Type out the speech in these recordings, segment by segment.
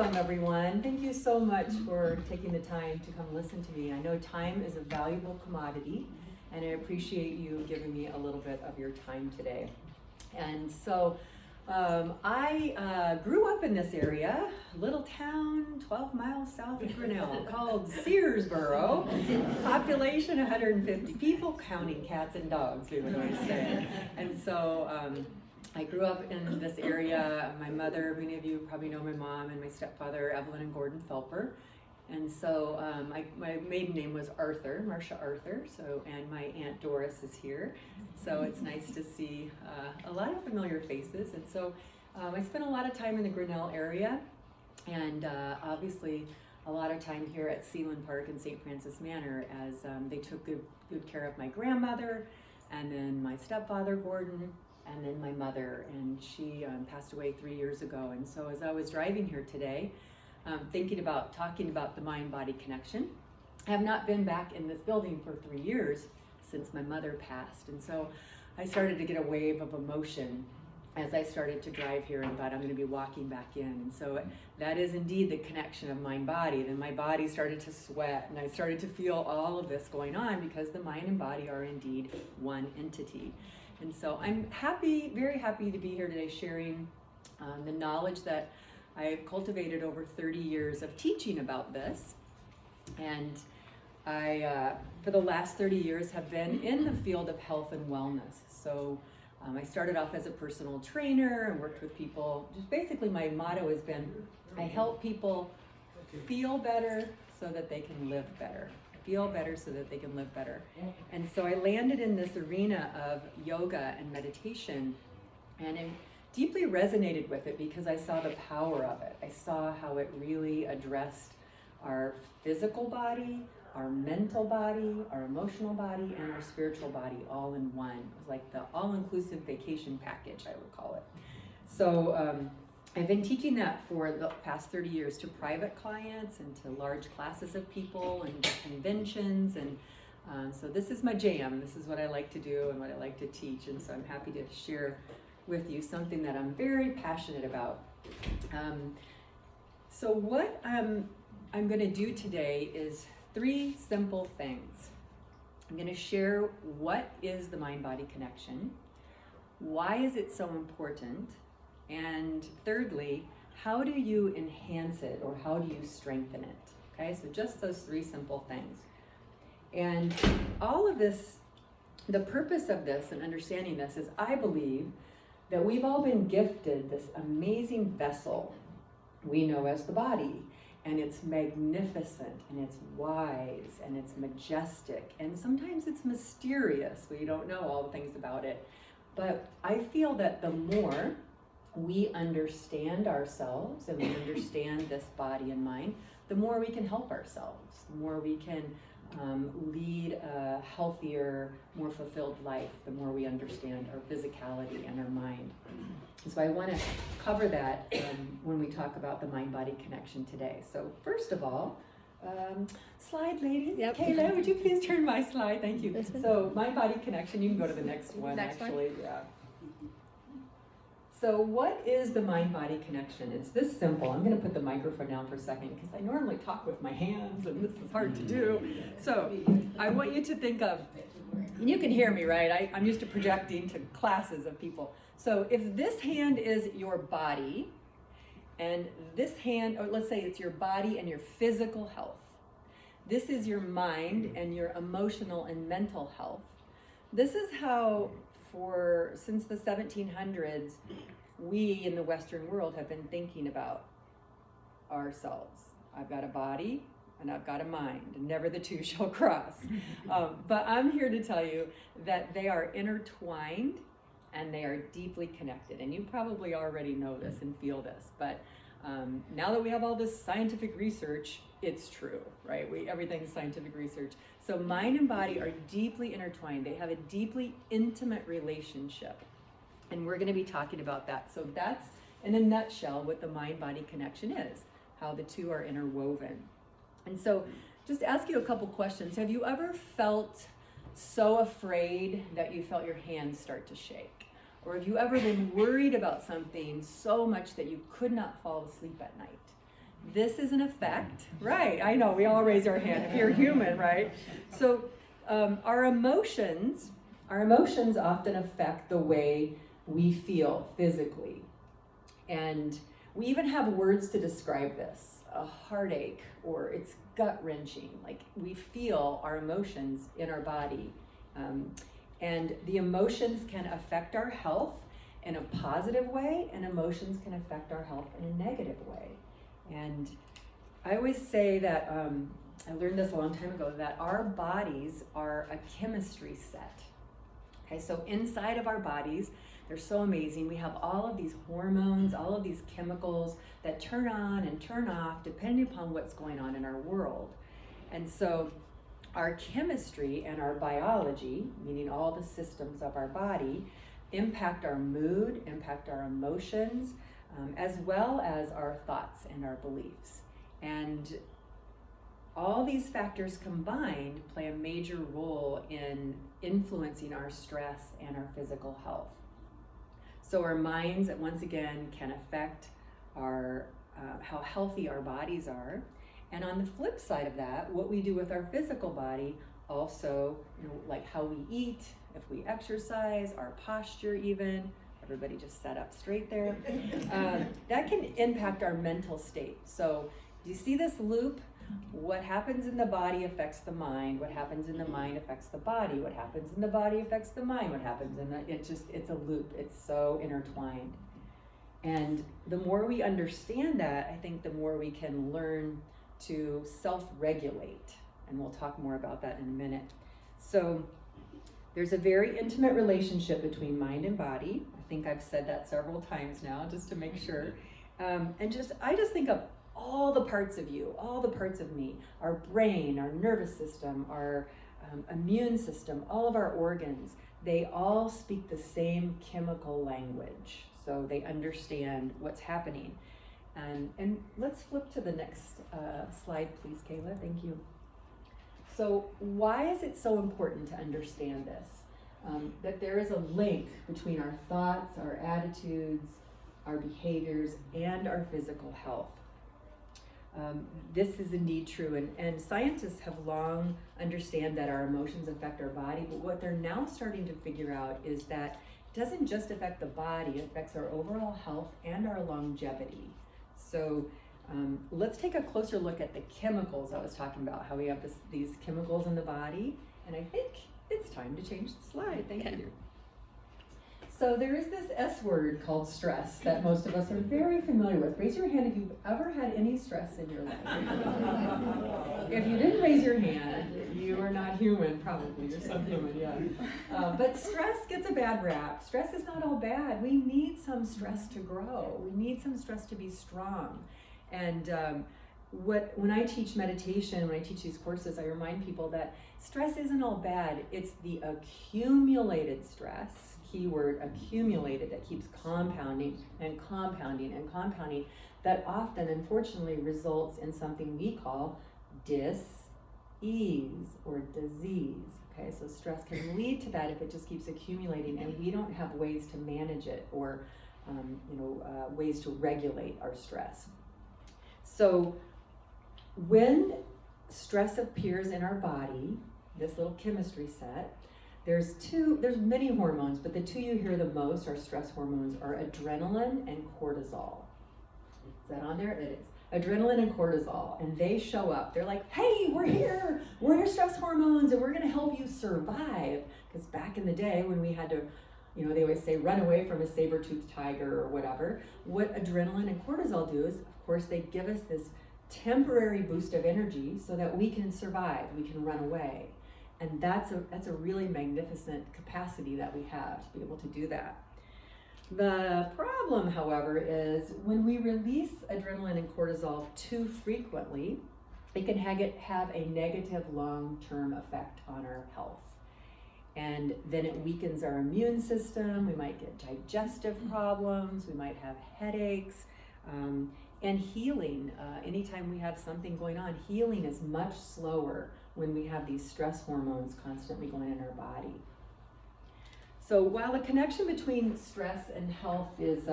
Welcome, everyone. Thank you so much for taking the time to come listen to me. I know time is a valuable commodity, and I appreciate you giving me a little bit of your time today. And so I grew up in this area, little town 12 miles south of Grinnell called Searsboro. Population 150 people, counting cats and dogs, we would always say. And so I grew up in this area. My mother, many of you probably know my mom, and my stepfather, Evelyn and Gordon Felper. And so my maiden name was Arthur, Marsha Arthur, and my Aunt Doris is here. So it's nice to see a lot of familiar faces. And so I spent a lot of time in the Grinnell area, and obviously a lot of time here at Sealand Park and St. Francis Manor, as they took good care of my grandmother, and then my stepfather, Gordon, and then my mother, and she passed away 3 years ago. And so as I was driving here today, talking about the mind-body connection, I have not been back in this building for 3 years since my mother passed. And so I started to get a wave of emotion as I started to drive here and thought I'm going to be walking back in. And so that is indeed the connection of mind-body. Then my body started to sweat, and I started to feel all of this going on because the mind and body are indeed one entity. And so I'm happy, very happy to be here today sharing the knowledge that I've cultivated over 30 years of teaching about this. And I, for the last 30 years, have been in the field of health and wellness. So I started off as a personal trainer and worked with people. Just basically my motto has been, I help people feel better so that they can live better. Feel better so that they can live better. And so I landed in this arena of yoga and meditation, and I deeply resonated with it because I saw the power of it. I saw how it really addressed our physical body, our mental body, our emotional body, and our spiritual body all in one. It was like the all-inclusive vacation package, I would call it. So I've been teaching that for the past 30 years to private clients and to large classes of people and conventions. And so this is my jam. This is what I like to do and what I like to teach. And so I'm happy to share with you something that I'm very passionate about. So what I'm going to do today is 3 simple things. I'm going to share what is the mind-body connection, why is it so important, and thirdly, how do you enhance it or how do you strengthen it? Okay, so just those 3 simple things. And all of this, the purpose of this and understanding this is I believe that we've all been gifted this amazing vessel we know as the body. And it's magnificent, and it's wise, and it's majestic, and sometimes it's mysterious. We don't know all the things about it. But I feel that the more we understand ourselves and we understand this body and mind, the more we can help ourselves, the more we can lead a healthier, more fulfilled life, the more we understand our physicality and our mind. So I want to cover that when we talk about the mind-body connection today. So first of all, slide lady. Yep. Kayla, would you please turn my slide? Thank you. So mind-body connection, you can go to the next one actually. Yeah. So what is the mind-body connection? It's this simple. I'm going to put the microphone down for a second because I normally talk with my hands and this is hard to do. So I want you to think of, and you can hear me, right? I'm used to projecting to classes of people. So if this hand is your body, and this hand, or let's say it's your body and your physical health. This is your mind and your emotional and mental health. This is how since the 1700s, we in the Western world have been thinking about ourselves. I've got a body and I've got a mind, and never the two shall cross. But I'm here to tell you that they are intertwined and they are deeply connected. And you probably already know this and feel this, but now that we have all this scientific research, it's true, right? Everything's scientific research. So mind and body are deeply intertwined. They have a deeply intimate relationship. And we're going to be talking about that. So that's, in a nutshell, what the mind-body connection is, how the two are interwoven. And so just ask you a couple questions. Have you ever felt so afraid that you felt your hands start to shake? Or have you ever been worried about something so much that you could not fall asleep at night? this is an effect, right? I know, we all raise our hand if you're human, right? So our emotions often affect the way we feel physically. And we even have words to describe this, a heartache, or it's gut-wrenching. Like, we feel our emotions in our body. And the emotions can affect our health in a positive way, and emotions can affect our health in a negative way. And I always say that, I learned this a long time ago, that our bodies are a chemistry set. Okay, so inside of our bodies, they're so amazing. We have all of these hormones, all of these chemicals that turn on and turn off depending upon what's going on in our world. And so our chemistry and our biology, meaning all the systems of our body, impact our mood, impact our emotions, as well as our thoughts and our beliefs. And all these factors combined play a major role in influencing our stress and our physical health. So our minds, once again, can affect our how healthy our bodies are. And on the flip side of that, what we do with our physical body also, like how we eat, if we exercise, our posture even, everybody just sat up straight there, that can impact our mental state. So do you see this loop? What happens in the body affects the mind. What happens in the mind affects the body. What happens in the body affects the mind. What happens in it's a loop. It's so intertwined. And the more we understand that, I think the more we can learn to self-regulate. And we'll talk more about that in a minute. So there's a very intimate relationship between mind and body. I think I've said that several times now, just to make sure. I just think of all the parts of you, all the parts of me, our brain, our nervous system, our immune system, all of our organs, they all speak the same chemical language. So they understand what's happening. And let's flip to the next slide, please, Kayla. Thank you. So why is it so important to understand this? That there is a link between our thoughts, our attitudes, our behaviors, and our physical health. This is indeed true, and scientists have long understand that our emotions affect our body, but what they're now starting to figure out is that it doesn't just affect the body, it affects our overall health and our longevity. So let's take a closer look at the chemicals I was talking about, how we have these chemicals in the body, and I think it's time to change the slide. Thank you. So there is this S word called stress that most of us are very familiar with. Raise your hand if you've ever had any stress in your life. If you didn't raise your hand, you are not human, probably. You're subhuman, yeah. But stress gets a bad rap. Stress is not all bad. We need some stress to grow. We need some stress to be strong. And when I teach meditation, when I teach these courses, I remind people that stress isn't all bad. It's the accumulated stress, keyword accumulated, that keeps compounding and compounding and compounding, that often, unfortunately, results in something we call dis-ease or disease. Okay, so stress can lead to that if it just keeps accumulating and we don't have ways to manage it or ways to regulate our stress. So when stress appears in our body, this little chemistry set, there's many hormones, but the two you hear the most are stress hormones, are adrenaline and cortisol. Is that on there? It is. Adrenaline and cortisol, and they show up. They're like, hey, we're here. We're your stress hormones, and we're gonna help you survive. Because back in the day when we had to, they always say run away from a saber-toothed tiger or whatever, what adrenaline and cortisol do is, of course, they give us this temporary boost of energy so that we can survive, we can run away. And that's a really magnificent capacity that we have to be able to do that. The problem, however, is when we release adrenaline and cortisol too frequently, it can have a negative long-term effect on our health. And then it weakens our immune system, we might get digestive problems, we might have headaches, and healing. Anytime we have something going on, healing is much slower when we have these stress hormones constantly going in our body. So while the connection between stress and health is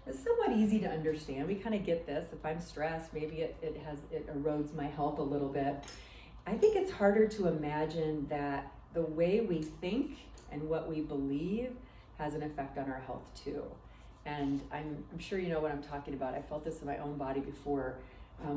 is somewhat easy to understand. We kind of get this. If I'm stressed, maybe it erodes my health a little bit. I think it's harder to imagine that the way we think and what we believe has an effect on our health too. And I'm sure you know what I'm talking about. I felt this in my own body before.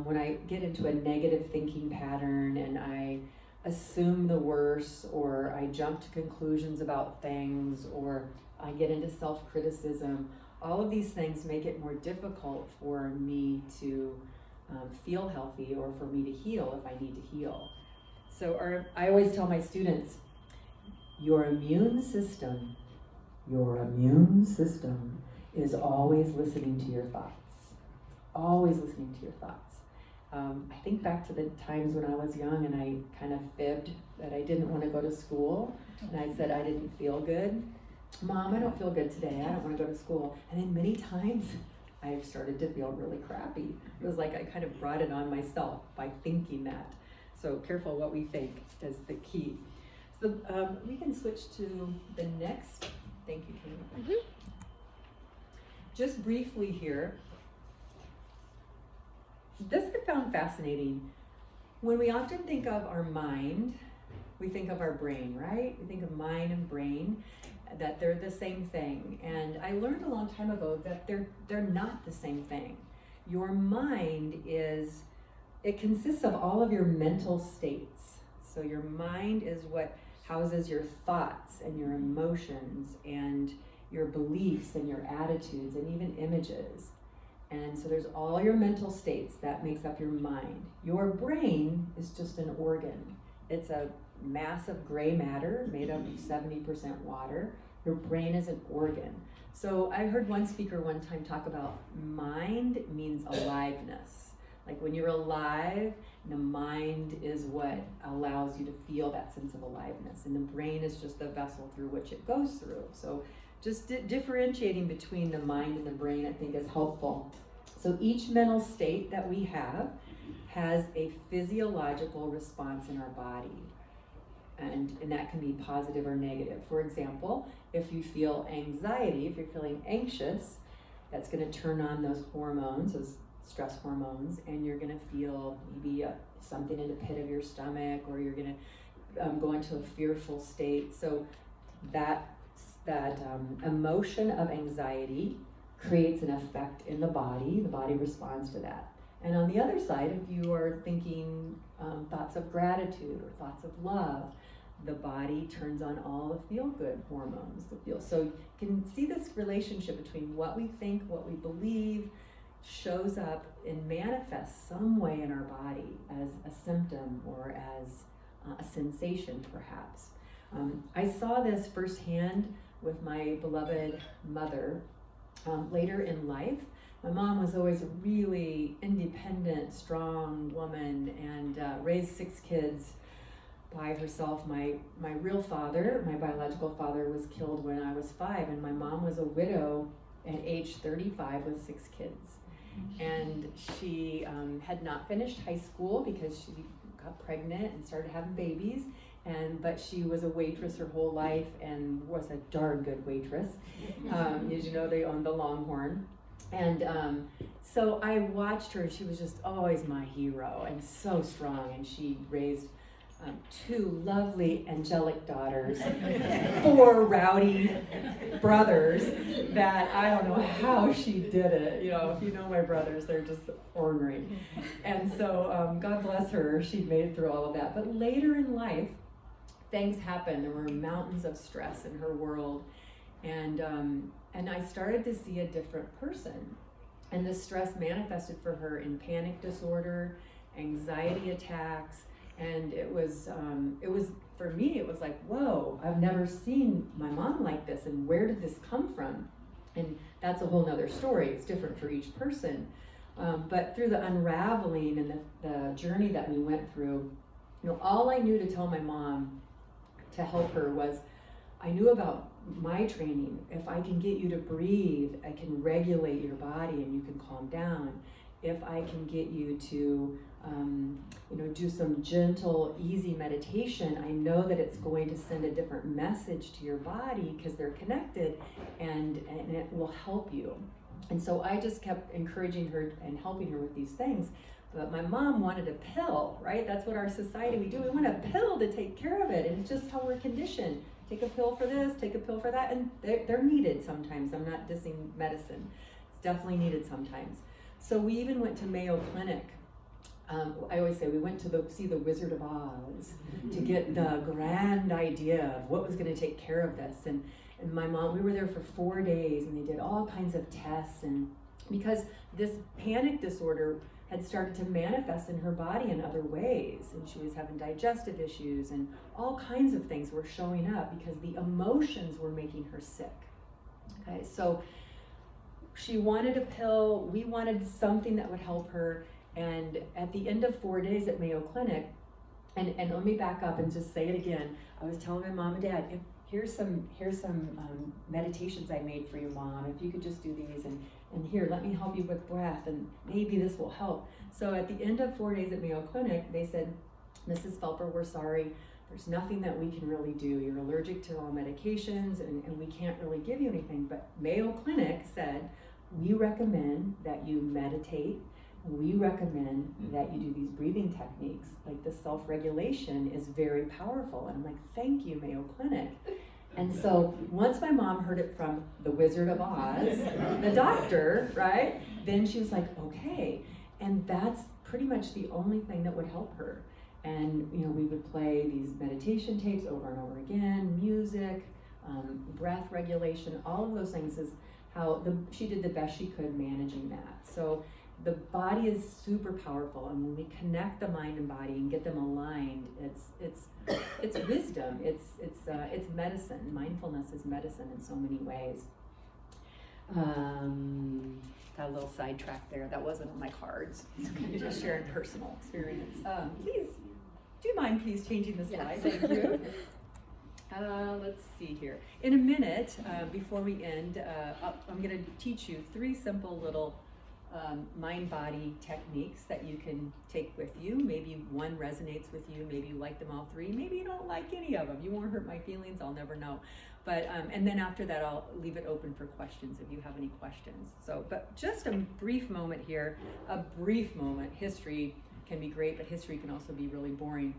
When I get into a negative thinking pattern and I assume the worst, or I jump to conclusions about things, or I get into self-criticism, all of these things make it more difficult for me to feel healthy, or for me to heal if I need to heal. So I always tell my students, your immune system is always listening to your thoughts. Always listening to your thoughts. I think back to the times when I was young and I kind of fibbed that I didn't want to go to school. And I said I didn't feel good. Mom, I don't feel good today. I don't want to go to school. And then many times I've started to feel really crappy. It was like I kind of brought it on myself by thinking that. So careful what we think is the key. So we can switch to the next. Thank you, Kayla. Mm-hmm. Just briefly here, this I found fascinating. When we often think of our mind, we think of our brain, right? We think of mind and brain, that they're the same thing. And I learned a long time ago that they're not the same thing. Your mind it consists of all of your mental states. So your mind is what houses your thoughts and your emotions and your beliefs and your attitudes and even images. And so there's all your mental states that makes up your mind. Your brain is just an organ. It's a massive gray matter made up of 70% water. Your brain is an organ. So I heard one speaker one time talk about mind means aliveness. Like when you're alive, the mind is what allows you to feel that sense of aliveness. And the brain is just the vessel through which it goes through. So just differentiating between the mind and the brain, I think, is helpful. So each mental state that we have has a physiological response in our body. And that can be positive or negative. For example, if you feel anxiety, if you're feeling anxious, that's going to turn on those hormones, those stress hormones, and you're going to feel maybe something in the pit of your stomach, or you're going to go into a fearful state. So that emotion of anxiety creates an effect in the body responds to that. And on the other side, if you are thinking thoughts of gratitude or thoughts of love, the body turns on all the feel-good hormones to feel. So you can see this relationship between what we think, what we believe, shows up and manifests some way in our body as a symptom or as a sensation, perhaps. I saw this firsthand with my beloved mother later in life. My mom was always a really independent, strong woman and raised 6 kids by herself. My real father, my biological father, was killed when I was 5, and my mom was a widow at age 35 with 6 kids. And she had not finished high school because she got pregnant and started having babies. But she was a waitress her whole life and was a darn good waitress. As you know, they owned the Longhorn. And so I watched her, and she was just always my hero and so strong. And she raised 2 lovely angelic daughters, 4 rowdy brothers that I don't know how she did it. You know, if you know my brothers, they're just ornery. And so God bless her, she made it through all of that. But later in life, things happened. There were mountains of stress in her world. And I started to see a different person. And the stress manifested for her in panic disorder, anxiety attacks. And it was for me, it was like, whoa, I've never seen my mom like this, and where did this come from? And that's a whole nother story. It's different for each person. But through the unraveling and the journey that we went through, all I knew to tell my mom to help her was, I knew about my training. If I can get you to breathe, I can regulate your body and you can calm down. If I can get you to do some gentle, easy meditation, I know that it's going to send a different message to your body because they're connected, and it will help you. And so I just kept encouraging her and helping her with these things. But my mom wanted a pill, right? That's what our society, we do. We want a pill to take care of it. And it's just how we're conditioned. Take a pill for this, take a pill for that. And they're needed sometimes. I'm not dissing medicine. It's definitely needed sometimes. So we even went to Mayo Clinic. I always say we went to see the Wizard of Oz to get the grand idea of what was going to take care of this. And my mom, we were there for 4 days, and they did all kinds of tests. And because this panic disorder had started to manifest in her body in other ways, and she was having digestive issues, and all kinds of things were showing up because the emotions were making her sick. Okay, so she wanted a pill, we wanted something that would help her, and at the end of 4 days at Mayo Clinic, and let me back up and just say it again, I was telling my mom and dad, here's some meditations I made for you, Mom, if you could just do these, and here, let me help you with breath, and maybe this will help. So at the end of 4 days at Mayo Clinic, they said, Mrs. Felper, we're sorry, there's nothing that we can really do. You're allergic to all medications, and we can't really give you anything. But Mayo Clinic said, we recommend that you meditate. We recommend that you do these breathing techniques. Like the self-regulation is very powerful. And I'm like, thank you, Mayo Clinic. And so once my mom heard it from the Wizard of Oz, the doctor, right? Then she was like, okay. And that's pretty much the only thing that would help her. And we would play these meditation tapes over and over again, music, breath regulation, all of those things is how she did the best she could managing that. So the body is super powerful, and when we connect the mind and body and get them aligned, it's wisdom. It's medicine. Mindfulness is medicine in so many ways. Got a little sidetrack there. That wasn't on my cards. Just sharing personal experience. Please, do you mind please changing the slide? Yes. Thank you. Let's see here. In a minute, before we end, I'm going to teach you 3 simple little mind-body techniques that you can take with you. Maybe one resonates with you, maybe you like them all 3, maybe you don't like any of them. You won't hurt my feelings, I'll never know. But and then after that, I'll leave it open for questions if you have any questions. So, but just a brief moment here, a brief moment. History can be great, but history can also be really boring.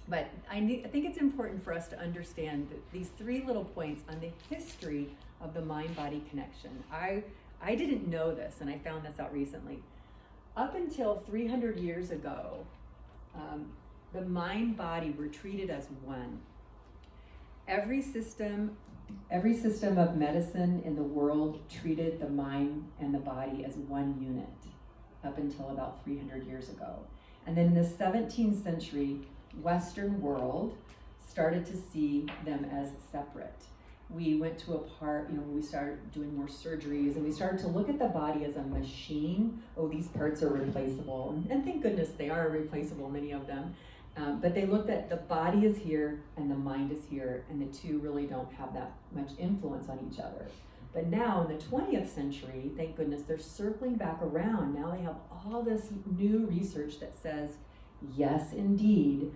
But I think it's important for us to understand that these 3 little points on the history of the mind-body connection. I didn't know this, and I found this out recently. Up until 300 years ago, the mind-body were treated as one. Every system of medicine in the world treated the mind and the body as one unit up until about 300 years ago. And then in the 17th century, Western world started to see them as separate. We went to a part, we started doing more surgeries, and we started to look at the body as a machine. Oh, these parts are replaceable. And thank goodness they are replaceable, many of them. But they looked at the body is here and the mind is here, and the two really don't have that much influence on each other. But now in the 20th century, thank goodness, they're circling back around. Now they have all this new research that says, yes, indeed,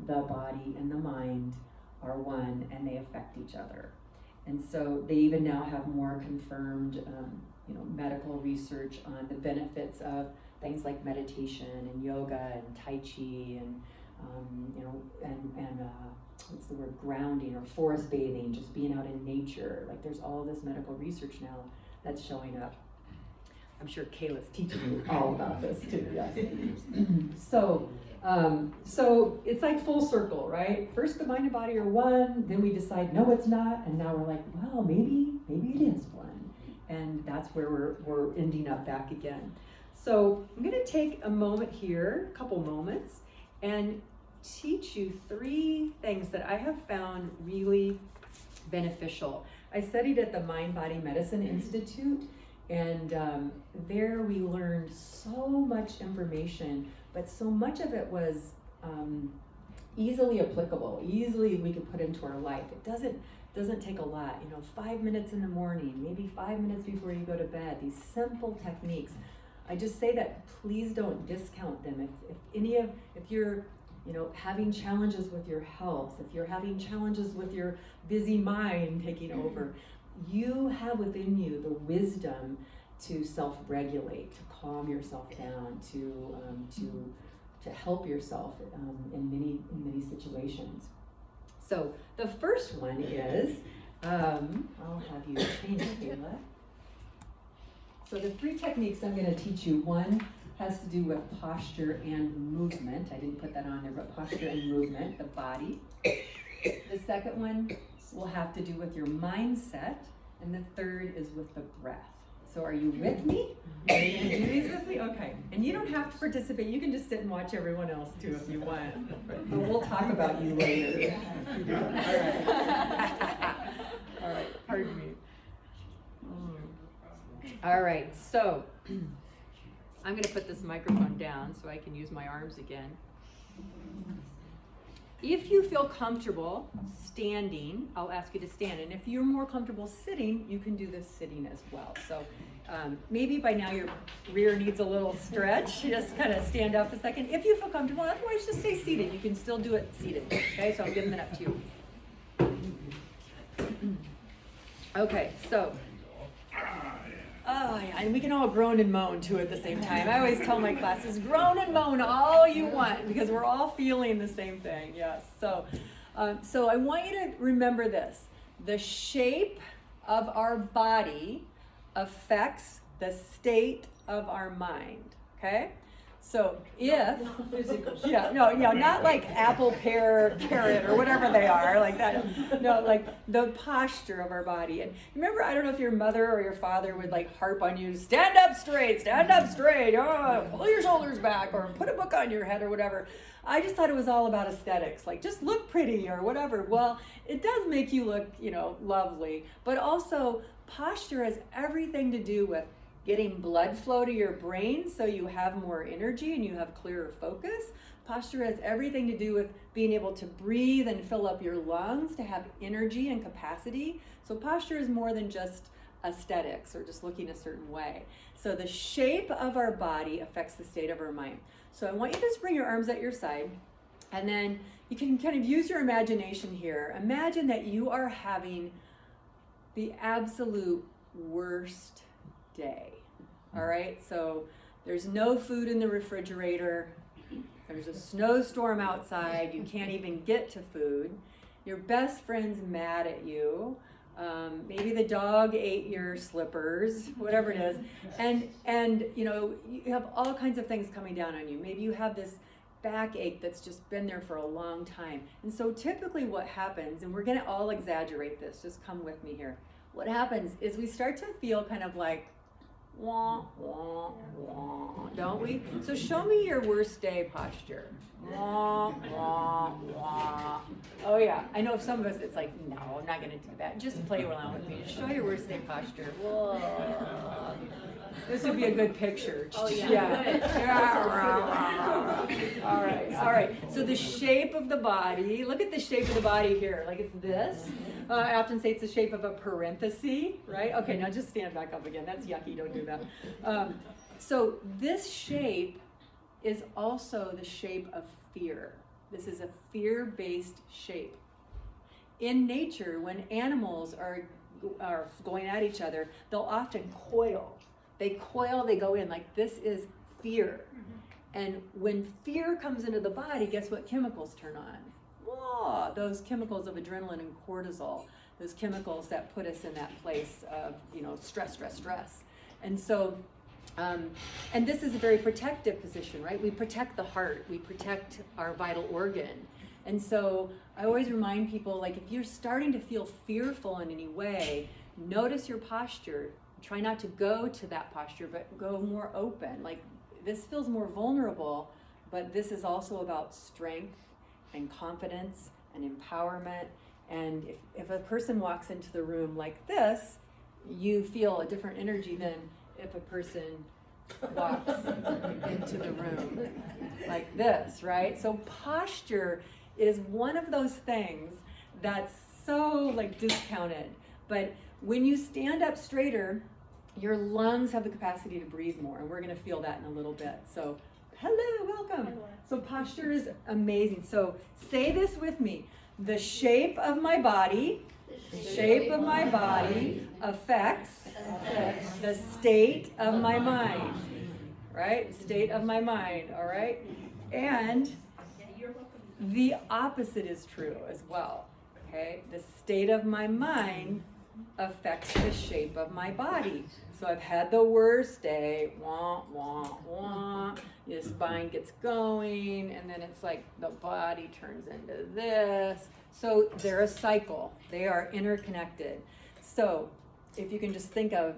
the body and the mind are one, and they affect each other. And so they even now have more confirmed, medical research on the benefits of things like meditation and yoga and Tai Chi and what's the word, grounding or forest bathing, just being out in nature. Like there's all this medical research now that's showing up. I'm sure Kayla's teaching you all about this too, yes. So it's like full circle, right? First the mind and body are one, then we decide, no, it's not, and now we're like, well, maybe it is one. And that's where we're ending up back again. So I'm gonna take a moment here, a couple moments, and teach you 3 things that I have found really beneficial. I studied at the Mind Body Medicine Institute, and there we learned so much information, but so much of it was easily applicable, easily we could put into our life. It doesn't take a lot, 5 minutes in the morning, maybe 5 minutes before you go to bed, these simple techniques. I just say that please don't discount them. If you're having challenges with your health, if you're having challenges with your busy mind taking over, you have within you the wisdom to self-regulate, to calm yourself down, to help yourself in many situations. So the first one is, I'll have you change, Kayla. So the 3 techniques I'm going to teach you, one has to do with posture and movement. I didn't put that on there, but posture and movement, the body. The second one will have to do with your mindset, and the third is with the breath. So are you with me? Are you going to do these with me? Okay. And you don't have to participate. You can just sit and watch everyone else too if you want. But we'll talk about you later. All right. All right. Pardon me. All right. So I'm going to put this microphone down so I can use my arms again. If you feel comfortable standing, I'll ask you to stand. And if you're more comfortable sitting, you can do this sitting as well. So maybe by now your rear needs a little stretch. Just kind of stand up a second. If you feel comfortable, otherwise just stay seated. You can still do it seated. Okay, so I'm giving it up to you. Okay, so. Oh, yeah, and we can all groan and moan too at the same time. I always tell my classes, groan and moan all you want, because we're all feeling the same thing, yes. So I want you to remember this. The shape of our body affects the state of our mind, okay? So if, not like apple, pear, carrot, or whatever they are, like that. No, like the posture of our body. And remember, I don't know if your mother or your father would like harp on you, stand up straight, oh, pull your shoulders back, or put a book on your head or whatever. I just thought it was all about aesthetics, like just look pretty or whatever. Well, it does make you look, lovely, but also posture has everything to do with getting blood flow to your brain so you have more energy and you have clearer focus. Posture has everything to do with being able to breathe and fill up your lungs to have energy and capacity. So posture is more than just aesthetics or just looking a certain way. So the shape of our body affects the state of our mind. So I want you to just bring your arms at your side, and then you can kind of use your imagination here. Imagine that you are having the absolute worst day. All right, so there's no food in the refrigerator. There's a snowstorm outside. You can't even get to food. Your best friend's mad at you. Maybe the dog ate your slippers, whatever it is. And you have all kinds of things coming down on you. Maybe you have this backache that's just been there for a long time. And so typically what happens, and we're going to all exaggerate this, just come with me here. What happens is we start to feel kind of like, wah, wah, wah, don't we? So show me your worst day posture. Wah, wah, wah. Oh yeah, I know some of us it's like, no, I'm not going to do that. Just play around with me. Just show your worst day posture. Whoa. This would be a good picture. Oh yeah. All right. So the shape of the body, look at the shape of the body here. Like it's this. I often say it's the shape of a parenthesis, right? Okay, now just stand back up again. That's yucky, don't do that. So this shape is also the shape of fear. This is a fear-based shape. In nature, when animals are going at each other, they'll often coil. They coil, they go in, like this is fear. And when fear comes into the body, guess what chemicals turn on? Whoa, those chemicals of adrenaline and cortisol, those chemicals that put us in that place of, stress. And so, and this is a very protective position, right? We protect the heart, we protect our vital organ. And so I always remind people, like, if you're starting to feel fearful in any way, notice your posture. Try not to go to that posture, but go more open. Like, this feels more vulnerable, but this is also about strength and confidence and empowerment. And if a person walks into the room like this, you feel a different energy than if a person walks into the room like this, right? So posture is one of those things that's so discounted. But when you stand up straighter, your lungs have the capacity to breathe more, and we're going to feel that in a little bit. So, hello, welcome. So posture is amazing. So say this with me. The shape of my body The shape of my body affects the state of my mind. Right? State of my mind, all right? And the opposite is true as well. Okay? The state of my mind affects the shape of my body. So I've had the worst day, wah, wah, wah. Your spine gets going, and then it's like the body turns into this. So they're a cycle. They are interconnected. So if you can just think of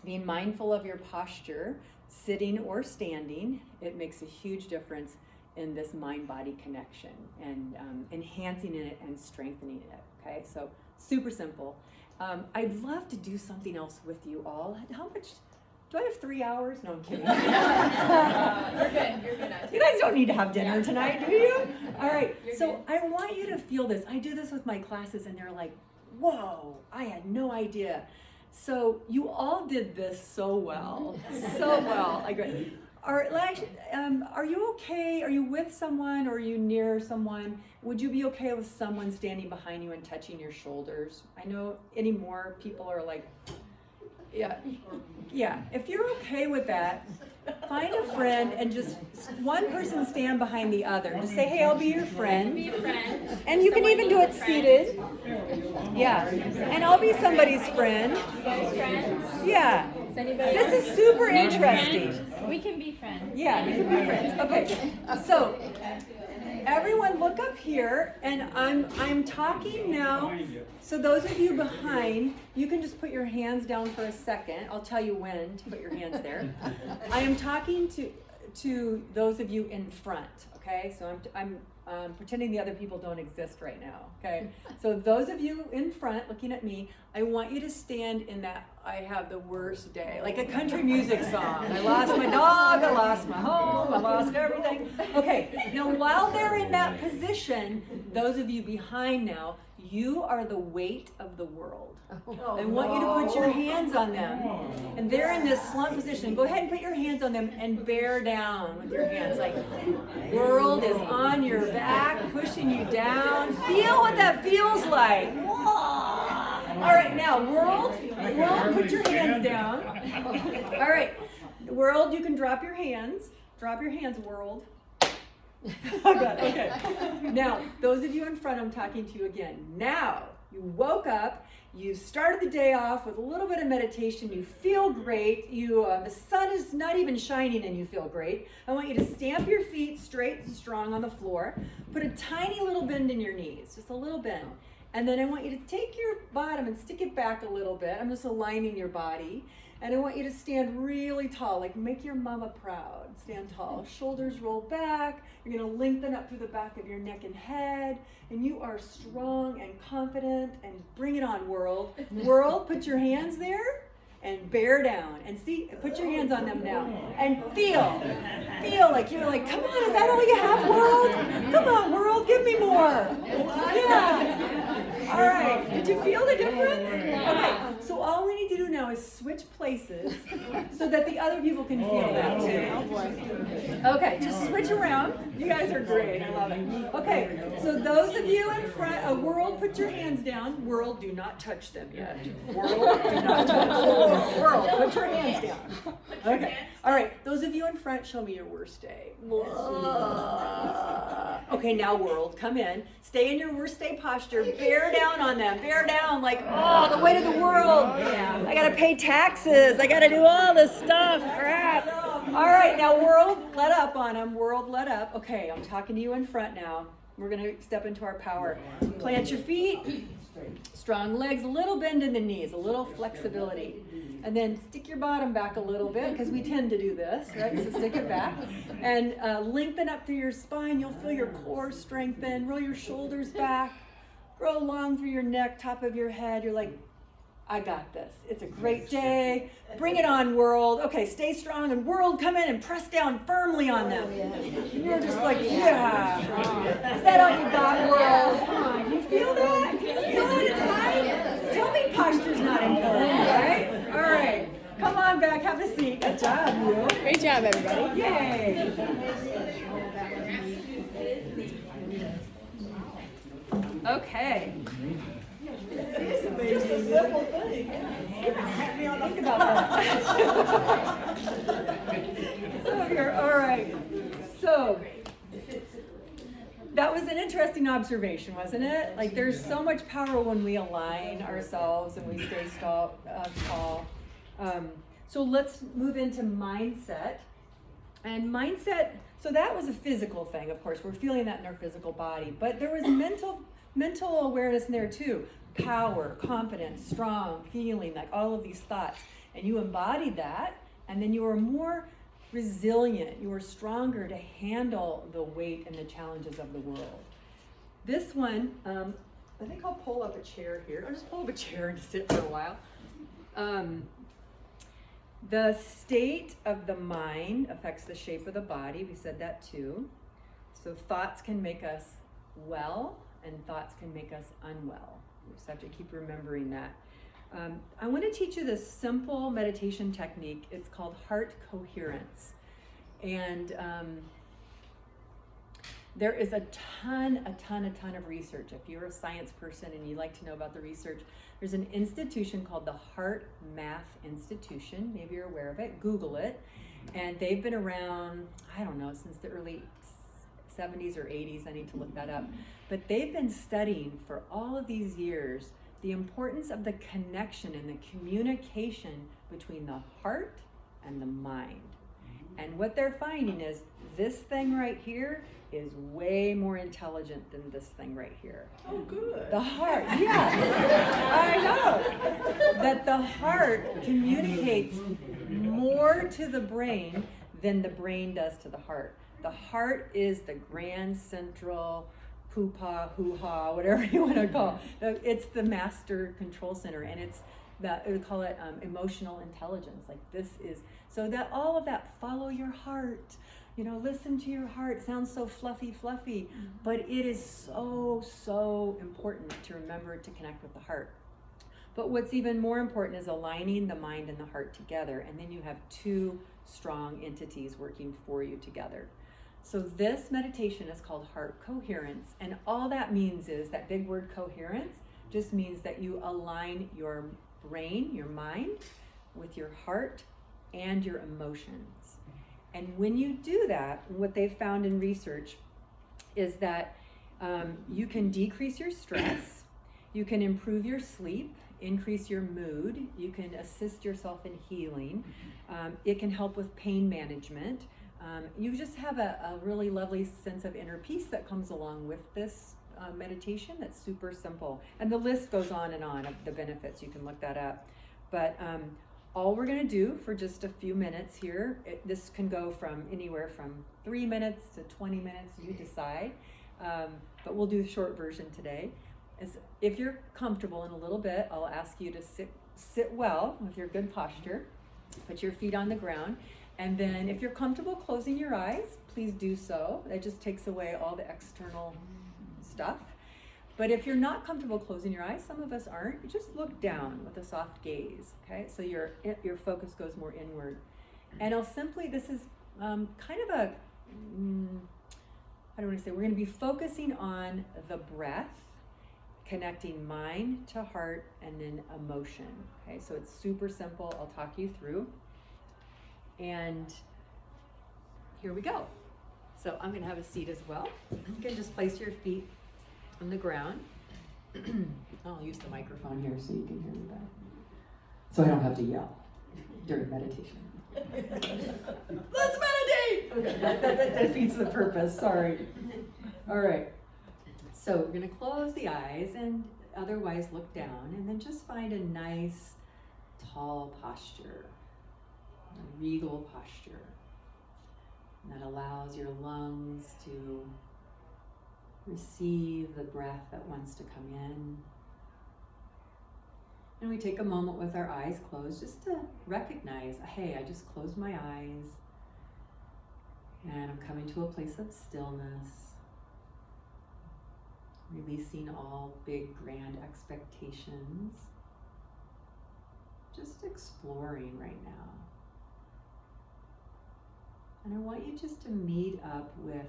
being mindful of your posture, sitting or standing, it makes a huge difference in this mind-body connection and enhancing it and strengthening it. Okay, so super simple. I'd love to do something else with you all. How much? Do I have 3 hours? No, I'm kidding. You're good. You're good. You guys don't need to have dinner tonight, do you? All right. So I want you to feel this. I do this with my classes, and they're like, "Whoa! I had no idea." So you all did this so well, so well. I agree. Are you okay? Are you with someone or are you near someone? Would you be okay with someone standing behind you and touching your shoulders? I know any more people are like, yeah. If you're okay with that, find a friend and just one person stand behind the other. Just say, "Hey, I'll be your friend." Be a friend. And you can even do it seated. Yeah. And I'll be somebody's friend. You guys friends? Yeah. Is anybody This is super interesting. We can be friends. Yeah, we can be friends. Okay. So everyone look up here, and I'm talking now. So those of you behind, you can just put your hands down for a second. I'll tell you when to put your hands there. I am talking to those of you in front. Okay, so I'm pretending the other people don't exist right now. Okay, so those of you in front looking at me, I want you to stand in that I have the worst day, like a country music song. I lost my dog, I lost my home, I lost everything. Okay, now while they're in that position, those of you behind now, you are the weight of the world. I want you to put your hands on them. And they're in this slump position. Go ahead and put your hands on them and bear down with your hands. Like, world is on your back, pushing you down. Feel what that feels like. All right, now, world, put your hands down. All right, world, you can drop your hands. Drop your hands, world. Oh God, okay. Now, those of you in front, I'm talking to you again. Now, you woke up, you started the day off with a little bit of meditation, you feel great, the sun is not even shining and you feel great. I want you to stamp your feet straight and strong on the floor, put a tiny little bend in your knees, just a little bend. And then I want you to take your bottom and stick it back a little bit. I'm just aligning your body. And I want you to stand really tall, like make your mama proud. Stand tall, shoulders roll back. You're gonna lengthen up through the back of your neck and head. And you are strong and confident, and bring it on, world. World, put your hands there and bear down. And see, put your hands on them now. And feel like you're like, come on, is that all you have, world? Come on, world, give me more. Yeah. All right, did you feel the difference? Okay, so all we need to do now is switch places so that the other people can feel that too. Okay, just switch around. You guys are great, I love it. Okay, so those of you in front, world, put your hands down. World, do not touch them yet. World, do not touch them. World, put your hands down. Okay, all right, those of you in front, show me your worst day. Okay, now world, come in. Stay in your worst day posture. Bear down on them. Bear down like, oh, the weight of the world. I gotta pay taxes. I gotta do all this stuff. Crap. All right, now world, let up on them. World, let up. Okay, I'm talking to you in front now. We're gonna step into our power. Plant your feet. Strong legs, a little bend in the knees, a little flexibility. And then stick your bottom back a little bit, because we tend to do this, right? So stick it back. And lengthen up through your spine. You'll feel your core strengthen. Roll your shoulders back. Grow long through your neck, top of your head. You're like, I got this. It's a great day. Bring it on, world. Okay, stay strong. And world, come in and press down firmly on them. And you're just like, yeah. Is that all you got, world? Come on. You feel that? Can you feel that inside? Tell me posture's not important, right? All right. Come on back. Have a seat. Good job, you. Great job, everybody. Yay. Okay. So you're all right. So that was an interesting observation, wasn't it? Like there's so much power when we align ourselves and we stay tall. So let's move into mindset. And mindset, so that was a physical thing, of course. We're feeling that in our physical body. But there was mental awareness in there too. Power, confidence, strong, feeling, like all of these thoughts. And you embodied that, and then you were more resilient. You were stronger to handle the weight and the challenges of the world. This one, I think I'll pull up a chair here. I'll just pull up a chair and sit for a while. The state of the mind affects the shape of the body. We said that too. So thoughts can make us well, and thoughts can make us unwell. We just have to keep remembering that. I want to teach you this simple meditation technique. It's called heart coherence. And there is a ton of research. If you're a science person and you'd like to know about the research, there's an institution called the Heart Math Institution. Maybe you're aware of it. Google it. And they've been around, I don't know, since the early 70s or 80s. I need to look that up. But they've been studying for all of these years the importance of the connection and the communication between the heart and the mind. And what they're finding is this thing right here is way more intelligent than this thing right here. Oh, good. The heart, yeah, I know. That the heart communicates more to the brain than the brain does to the heart. The heart is the grand central poo-pa, hoo-ha, whatever you want to call it. It's the master control center, and it's we call it emotional intelligence. Like this is, so that all of that, follow your heart, listen to your heart. Sounds so fluffy, but it is so important to remember to connect with the heart. But what's even more important is aligning the mind and the heart together, and then you have two strong entities working for you together. So this meditation is called heart coherence, and all that means is, that big word coherence just means that you align your brain, your mind, with your heart and your emotions. And when you do that, what they've found in research is that you can decrease your stress, you can improve your sleep, increase your mood, you can assist yourself in healing, it can help with pain management. You just have a really lovely sense of inner peace that comes along with this meditation that's super simple. And the list goes on and on of the benefits. You can look that up. But all we're going to do for just a few minutes here, this can go from anywhere from 3 minutes to 20 minutes, you decide. But we'll do the short version today. If you're comfortable in a little bit, I'll ask you to sit well with your good posture. Put your feet on the ground. And then if you're comfortable closing your eyes, please do so. That just takes away all the external stuff. But if you're not comfortable closing your eyes, some of us aren't, you just look down with a soft gaze, okay? So your focus goes more inward. And this is kind of a, how do I want to say, we're going to be focusing on the breath, connecting mind to heart, and then emotion, okay? So it's super simple. I'll talk you through. And here we go. So I'm going to have a seat as well. You can just place your feet on the ground. I'll use the microphone here so you can hear me better, so I don't have to yell during meditation. Let's meditate! Okay, that defeats the purpose, sorry. All right. So we're going to close the eyes and otherwise look down, and then just find a nice, tall posture. A regal posture that allows your lungs to receive the breath that wants to come in. And we take a moment with our eyes closed just to recognize, hey, I just closed my eyes and I'm coming to a place of stillness, releasing all big grand expectations, just exploring right now. And I want you just to meet up with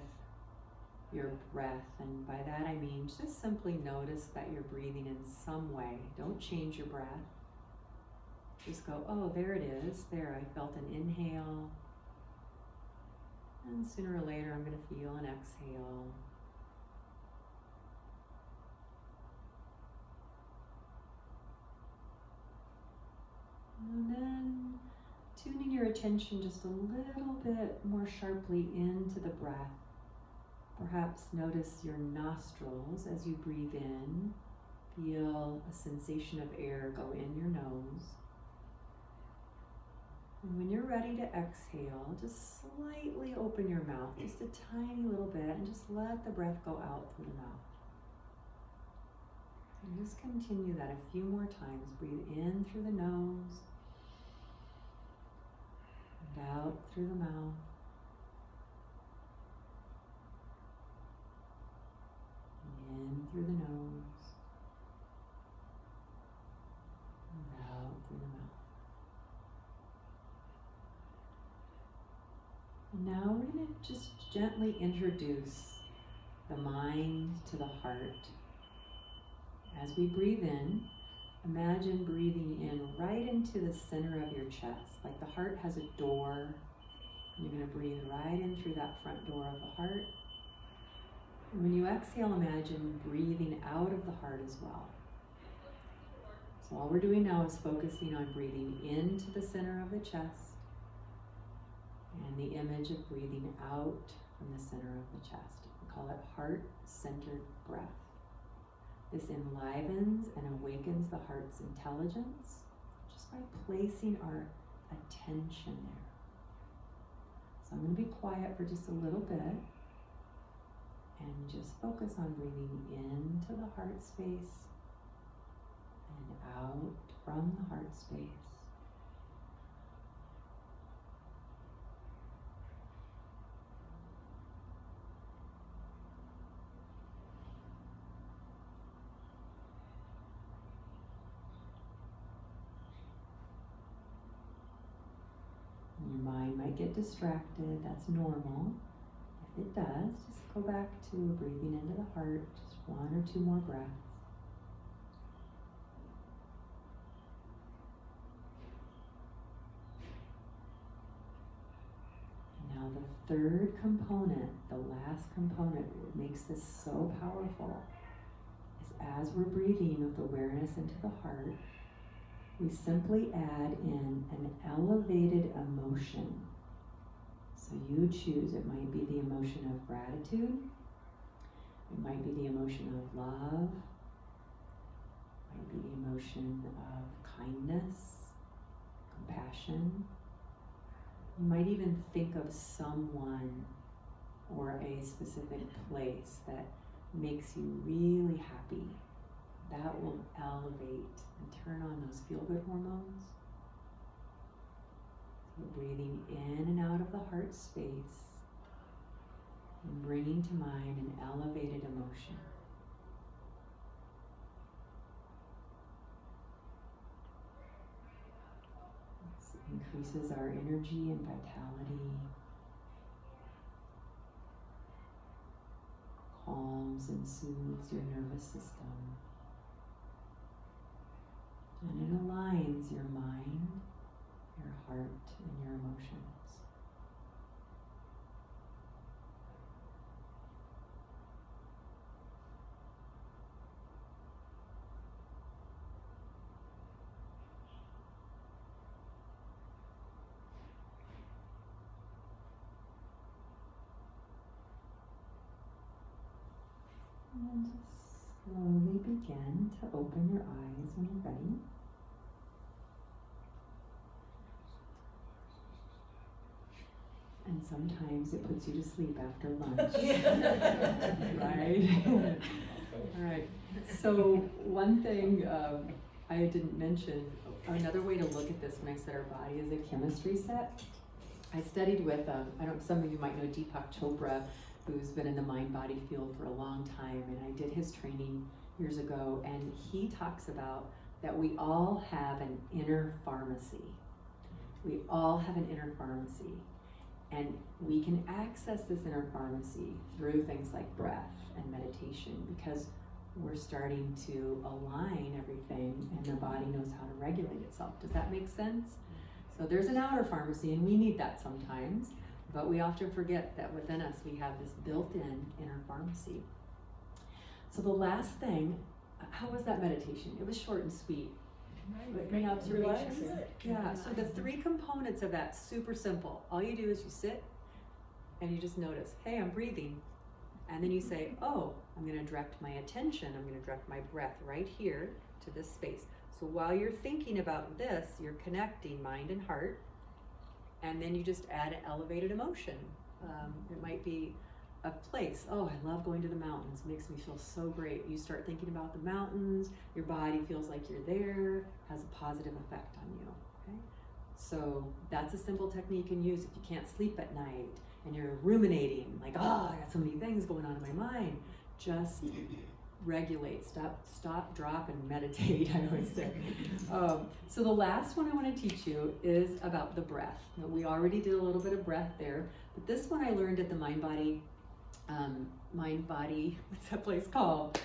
your breath, and by that I mean just simply notice that you're breathing in some way. Don't change your breath. just go, oh, there it is. There, I felt an inhale. And sooner or later, I'm going to feel an exhale. And then tuning your attention just a little bit more sharply into the breath. Perhaps notice your nostrils as you breathe in. Feel a sensation of air go in your nose. And when you're ready to exhale, just slightly open your mouth, just a tiny little bit, and just let the breath go out through the mouth. And just continue that a few more times. Breathe in through the nose, and out through the mouth. In through the nose, and out through the mouth. And now we're going to just gently introduce the mind to the heart. As we breathe in, imagine breathing in right into the center of your chest, like the heart has a door. You're going to breathe right in through that front door of the heart. And when you exhale, imagine breathing out of the heart as well. So all we're doing now is focusing on breathing into the center of the chest and the image of breathing out from the center of the chest. We call it heart-centered breath. This enlivens and awakens the heart's intelligence just by placing our attention there. So I'm going to be quiet for just a little bit. And just focus on breathing into the heart space and out from the heart space. Your mind might get distracted, that's normal. If it does, just go back to breathing into the heart, just one or two more breaths. And now the third component, the last component, what makes this so powerful is as we're breathing with awareness into the heart, we simply add in an elevated emotion. So you choose, it might be the emotion of gratitude, it might be the emotion of love, it might be the emotion of kindness, compassion. You might even think of someone or a specific place that makes you really happy. That will elevate and turn on those feel-good hormones. Breathing in and out of the heart space and bringing to mind an elevated emotion. This increases our energy and vitality, calms and soothes your nervous system, and it aligns your mind, your heart, and your emotions. And just slowly begin to open your eyes when you're ready. And sometimes it puts you to sleep after lunch. Right? All right. So one thing I didn't mention, another way to look at this when I said our body is a chemistry set. I studied with, some of you might know Deepak Chopra, who's been in the mind-body field for a long time, and I did his training years ago, and he talks about that we all have an inner pharmacy. We all have an inner pharmacy. And we can access this inner pharmacy through things like breath and meditation, because we're starting to align everything and the body knows how to regulate itself. Does that make sense? So there's an outer pharmacy and we need that sometimes, but we often forget that within us we have this built-in inner pharmacy. So the last thing, how was that meditation? It was short and sweet. Any observations? Yeah, so the three components of that, super simple. All you do is you sit and you just notice, hey, I'm breathing. And then you say, oh, I'm gonna direct my attention, I'm gonna direct my breath right here to this space. So while you're thinking about this, you're connecting mind and heart, and then you just add an elevated emotion. It might be a place. Oh, I love going to the mountains. It makes me feel so great. You start thinking about the mountains, your body feels like you're there, has a positive effect on you, okay? So that's a simple technique you can use if you can't sleep at night and you're ruminating, like, oh, I got so many things going on in my mind. Just regulate, stop, drop, and meditate, I always say. So the last one I want to teach you is about the breath. Now, we already did a little bit of breath there, but this one I learned at the Mind Body, what's that place called?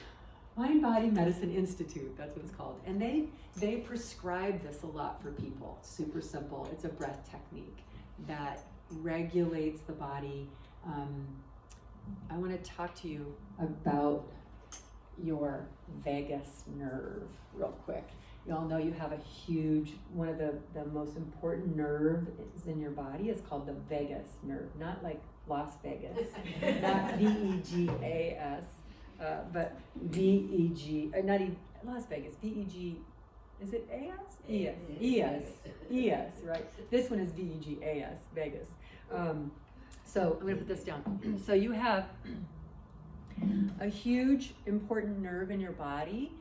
Mind Body Medicine Institute, that's what it's called. And they prescribe this a lot for people. It's super simple. It's a breath technique that regulates the body. I want to talk to you about your vagus nerve real quick. You all know you have a huge, one of the most important nerves in your body is called the vagus nerve, not like Las Vegas, not V-E-G-A-S, but V-E-G, not even Las Vegas, V-E-G, is it A-S? E-S, E-S, E-S, right? This one is V-E-G-A-S, Vegas. So I'm gonna put this down. So you have a huge important nerve in your body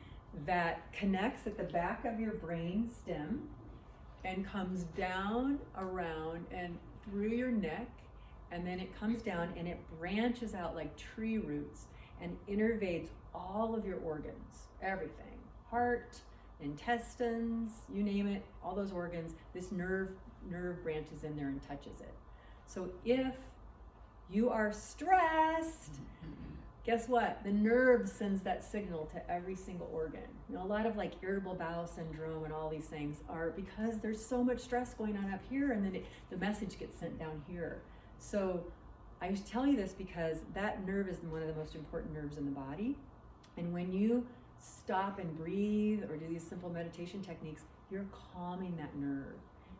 that connects at the back of your brain stem and comes down around and through your neck, and then it comes down and it branches out like tree roots and innervates all of your organs, everything, heart, intestines, you name it, all those organs. This nerve branches in there and touches it. So if you are stressed, guess what? The nerve sends that signal to every single organ. You know, a lot of like irritable bowel syndrome and all these things are because there's so much stress going on up here, and then the message gets sent down here. So I tell you this because that nerve is one of the most important nerves in the body. And when you stop and breathe or do these simple meditation techniques, you're calming that nerve,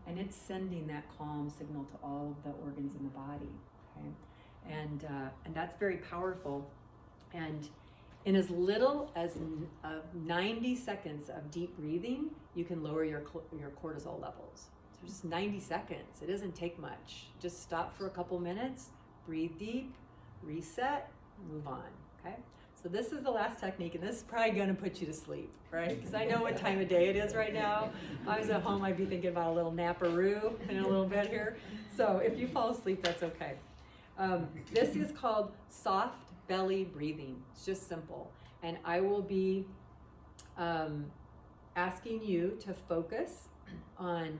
and it's sending that calm signal to all of the organs in the body. Okay, and that's very powerful. And in as little as 90 seconds of deep breathing, you can lower your cortisol levels. So just 90 seconds. It doesn't take much. Just stop for a couple minutes, breathe deep, reset, move on. Okay. So this is the last technique, and this is probably going to put you to sleep, right? Because I know what time of day it is right now. If I was at home, I'd be thinking about a little naparoo in a little bit here. So if you fall asleep, that's okay. This is called soft belly breathing. It's just simple. And I will be asking you to focus on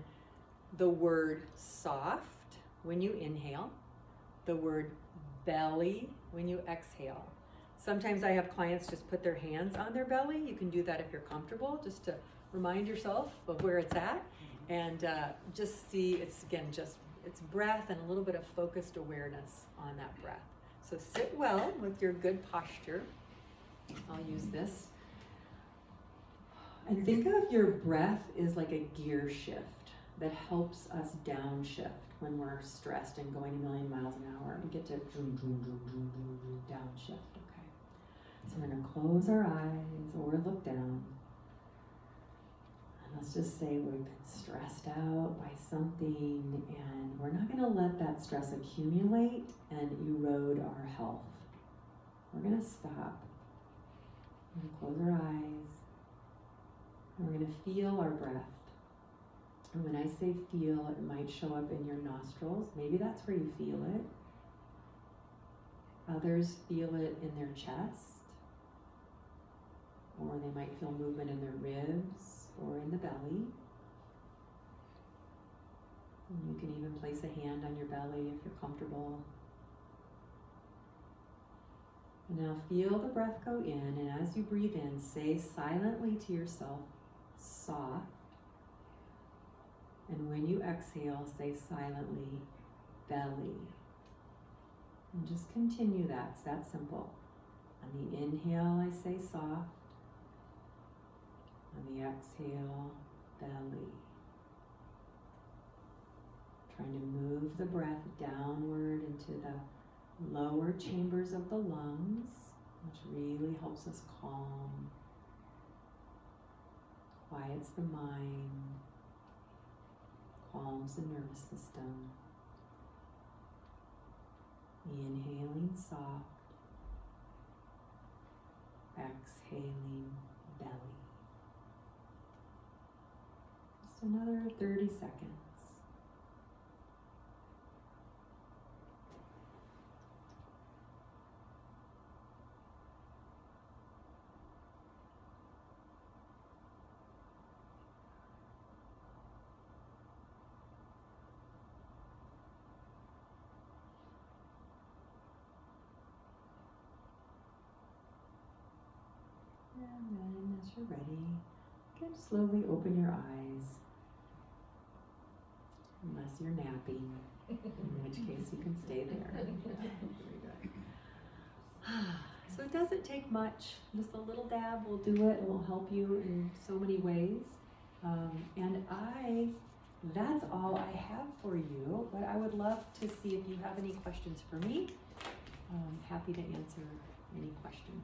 the word soft when you inhale, the word belly when you exhale. Sometimes I have clients just put their hands on their belly. You can do that if you're comfortable, just to remind yourself of where it's at, and just see, it's breath and a little bit of focused awareness on that breath. So sit well with your good posture. I'll use this. And think of your breath as like a gear shift that helps us downshift when we're stressed and going a million miles an hour. We get to downshift. So we're going to close our eyes or look down. And let's just say we've been stressed out by something, and we're not going to let that stress accumulate and erode our health. We're going to stop. We're going to close our eyes. And we're going to feel our breath. And when I say feel, it might show up in your nostrils. Maybe that's where you feel it. Others feel it in their chest. Or they might feel movement in their ribs or in the belly. And you can even place a hand on your belly if you're comfortable. Now feel the breath go in, and as you breathe in, say silently to yourself, soft. And when you exhale, say silently, belly. And just continue that, it's that simple. On the inhale, I say soft. On the exhale, belly. Trying to move the breath downward into the lower chambers of the lungs, which really helps us calm, quiets the mind, calms the nervous system. Inhaling soft, exhaling belly. Just another 30 seconds. And then as you're ready, you can slowly open your eyes. Unless you're napping, in which case you can stay there. So it doesn't take much. Just a little dab will do it. It will help you in so many ways. That's all I have for you, but I would love to see if you have any questions for me. I'm happy to answer any question.